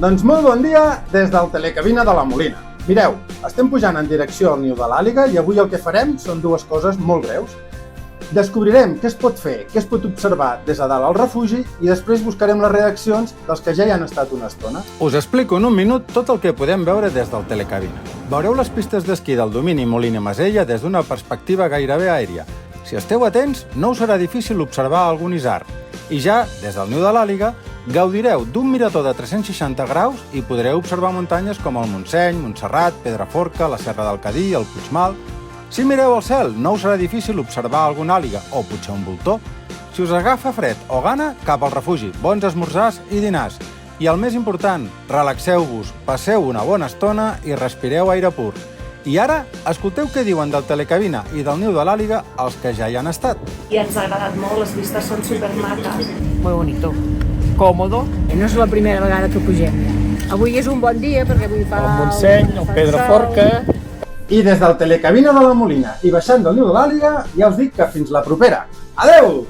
Doncs molt bon dia des del Telecabina de la Molina. Mireu, estem pujant en direcció al niu de l'àliga i avui el que farem són dues coses molt breus. Descobrirem què es pot fer, què es pot observar des de dalt al refugi i després buscarem les reaccions dels que ja hi han estat una estona. Us explico en un minut tot el que podem veure des del Telecabina. Veureu les pistes d'esquí del domini Molina-Masella des d'una perspectiva gairebé aèria. Si esteu atents, no us serà difícil observar algun isard. I ja, des del niu de l'àliga, gaudireu d'un mirador de 360 graus i podreu observar muntanyes com el Montseny, Montserrat, Pedraforca, la Serra del Cadí, el Puigmal. Si mireu al cel, no us serà difícil observar alguna àliga o potser un voltor. Si us agafa fred o gana, cap al refugi, bons esmorzars i dinars. I el més important, relaxeu-vos, passeu una bona estona i respireu aire pur. I ara, escolteu què diuen del Telecabina i del niu de l'àliga els que ja hi han estat. I ens ha agradat molt, les vistes són supermaques. Muy bonito, cómodo. No és la primera vegada que pugem. Avui és un bon dia perquè avui fa... El Montseny, el Pedraforca... I des del Telecabina de la Molina i baixant del niu de l'àliga, ja us dic que fins la propera. Adeu!